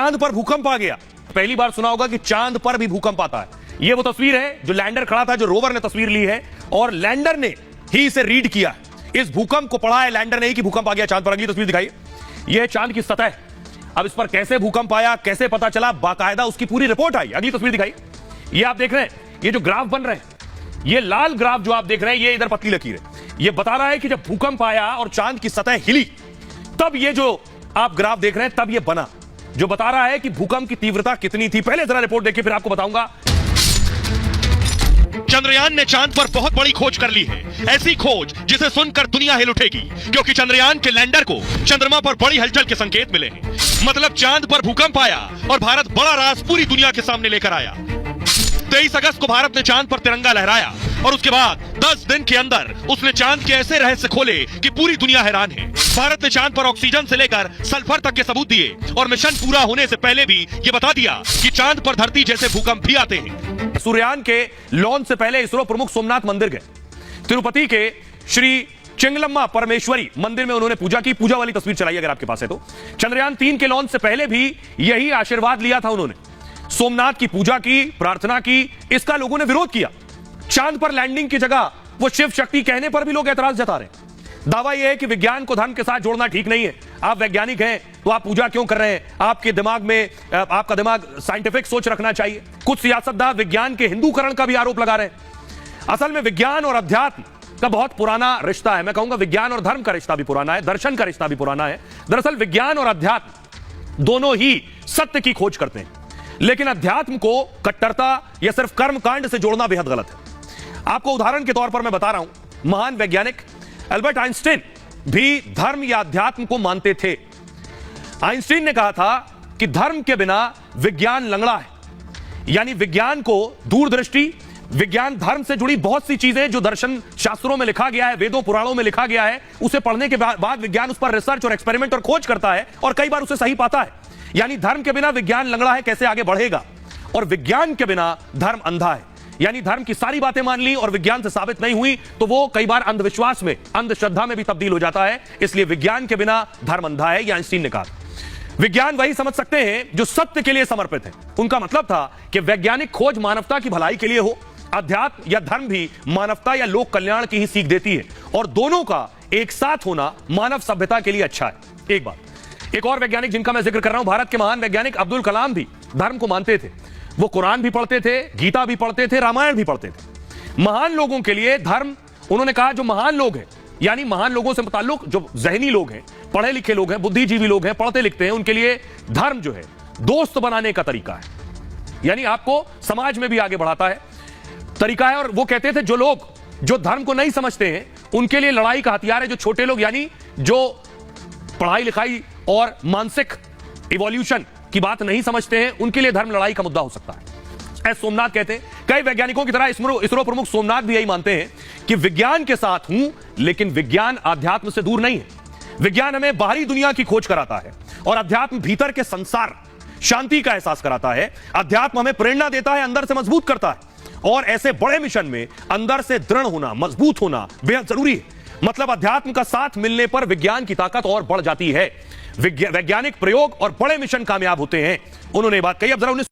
चांद पर भूकंप आ गया। पहली बार सुना होगा कि चांद पर भी भूकंप आता है। यह वो तस्वीर है जो लैंडर खड़ा था, जो रोवर ने तस्वीर ली है और लैंडर ने ही इसे रीड किया। इस भूकंप को पढ़ा है लैंडर ने ही कि भूकंप आ गया चांद पर। अगली तस्वीर दिखाइए, यह चांद की सतह। अब इस पर कैसे भूकंप आया, कैसे पता चला, बाकायदा उसकी पूरी रिपोर्ट आई। अगली तस्वीर दिखाइए, यह आप देख रहे हैं, ये जो ग्राफ बन रहे हैं, ये लाल ग्राफ जो आप देख रहे हैं, ये इधर पतली लकीर है। ये बता रहा है कि जब भूकंप आया और चांद की सतह हिली, तब ये जो आप ग्राफ देख रहे हैं तब ये बना, जो बता रहा है कि भूकंप की तीव्रता कितनी थी। पहले जरा रिपोर्ट देखिए, फिर आपको बताऊंगा। चंद्रयान ने चांद पर बहुत बड़ी खोज कर ली है, ऐसी खोज जिसे सुनकर दुनिया हिल उठेगी, क्योंकि चंद्रयान के लैंडर को चंद्रमा पर बड़ी हलचल के संकेत मिले हैं। मतलब चांद पर भूकंप आया और भारत बड़ा राज पूरी दुनिया के सामने लेकर आया। 23 अगस्त को भारत ने चांद पर तिरंगा लहराया और उसके बाद 10 दिन के अंदर उसने चांद के ऐसे रहस्य खोले कि पूरी दुनिया हैरान है। भारत ने चांद पर ऑक्सीजन से लेकर सल्फर तक के सबूत दिए और मिशन पूरा होने से पहले भी ये बता दिया कि चांद पर धरती जैसे भूकंप भी आते हैं। सूर्ययान के लॉन्च से पहले इसरो प्रमुख सोमनाथ मंदिर गए। तिरुपति के श्री चिंगलम्मा परमेश्वरी मंदिर में उन्होंने पूजा की। पूजा वाली तस्वीर चलाई अगर आपके पास है तो। चंद्रयान 3 के लॉन्च से पहले भी यही आशीर्वाद लिया था उन्होंने। सोमनाथ की पूजा की, प्रार्थना की। इसका लोगों ने विरोध किया। चांद पर लैंडिंग की जगह वो शिव शक्ति कहने पर भी लोग एतराज जता रहे हैं। दावा यह है कि विज्ञान को धर्म के साथ जोड़ना ठीक नहीं है। आप वैज्ञानिक हैं तो आप पूजा क्यों कर रहे हैं? आपके दिमाग में आपका दिमाग साइंटिफिक सोच रखना चाहिए। कुछ सियासतदान विज्ञान के हिंदूकरण का भी आरोप लगा रहे हैं। असल में विज्ञान और अध्यात्म का बहुत पुराना रिश्ता है। मैं कहूंगा विज्ञान और धर्म का रिश्ता भी पुराना है, दर्शन का रिश्ता भी पुराना है। दरअसल विज्ञान और अध्यात्म दोनों ही सत्य की खोज करते हैं, लेकिन अध्यात्म को कट्टरता या सिर्फ कर्म कांड से जोड़ना बेहद गलत है। आपको उदाहरण के तौर पर मैं बता रहा हूं, महान वैज्ञानिक अल्बर्ट आइंस्टीन भी धर्म या अध्यात्म को मानते थे। आइंस्टीन ने कहा था कि धर्म के बिना विज्ञान लंगड़ा है। यानी विज्ञान को दूरदृष्टि, विज्ञान धर्म से जुड़ी बहुत सी चीजें जो दर्शन शास्त्रों में लिखा गया है, वेदों पुराणों में लिखा गया है, उसे पढ़ने के बाद विज्ञान उस पर रिसर्च और एक्सपेरिमेंट और खोज करता है और कई बार उसे सही पाता है। यानी धर्म के बिना विज्ञान लंगड़ा है, कैसे आगे बढ़ेगा। और विज्ञान के बिना धर्म अंधा है। यानी धर्म की सारी बातें मान ली और विज्ञान से साबित नहीं हुई तो वो कई बार अंधविश्वास में, अंधश्रद्धा में भी तब्दील हो जाता है। इसलिए विज्ञान के बिना धर्म अंधा है, यह आइंस्टीन ने कहा। विज्ञान वही समझ सकते हैं जो सत्य के लिए समर्पित है। उनका मतलब था कि वैज्ञानिक खोज मानवता की भलाई के लिए हो, अध्यात्म या धर्म भी मानवता या लोक कल्याण की ही सीख देती है और दोनों का एक साथ होना मानव सभ्यता के लिए अच्छा है। एक बात, एक और वैज्ञानिक जिनका मैं जिक्र कर रहा हूं, भारत के महान वैज्ञानिक अब्दुल कलाम भी धर्म को मानते थे। वो कुरान भी पढ़ते थे, गीता भी पढ़ते थे, रामायण भी पढ़ते थे। महान लोगों के लिए धर्म, उन्होंने कहा जो महान लोग हैं, यानी महान लोगों से मुताल्लुक जो ज़हनी लोग हैं, पढ़े लिखे लोग हैं, बुद्धिजीवी लोग हैं, पढ़ते लिखते हैं, उनके लिए धर्म जो है दोस्त बनाने का तरीका है। यानी आपको समाज में भी आगे बढ़ाता है तरीका है। और वो कहते थे जो लोग जो धर्म को नहीं समझते हैं उनके लिए लड़ाई का हथियार है। जो छोटे लोग, यानी जो पढ़ाई लिखाई और मानसिक इवोल्यूशन की बात नहीं समझते हैं, उनके लिए धर्म लड़ाई का मुद्दा हो सकता है। ऐसे सोमनाथ कहते हैं। कई वैज्ञानिकों की तरह इसरो प्रमुख सोमनाथ भी यही मानते हैं कि विज्ञान के साथ हूं, लेकिन विज्ञान अध्यात्म से दूर नहीं है। विज्ञान हमें बाहरी दुनिया की खोज कराता है और अध्यात्म भीतर के संसार, शांति का एहसास कराता है। अध्यात्म हमें प्रेरणा देता है, अंदर से मजबूत करता है। और ऐसे बड़े मिशन में अंदर से दृढ़ होना, मजबूत होना बेहद जरूरी है। मतलब अध्यात्म का साथ मिलने पर विज्ञान की ताकत और बढ़ जाती है। वैज्ञानिक प्रयोग और बड़े मिशन कामयाब होते हैं। उन्होंने बात कही। अब जरा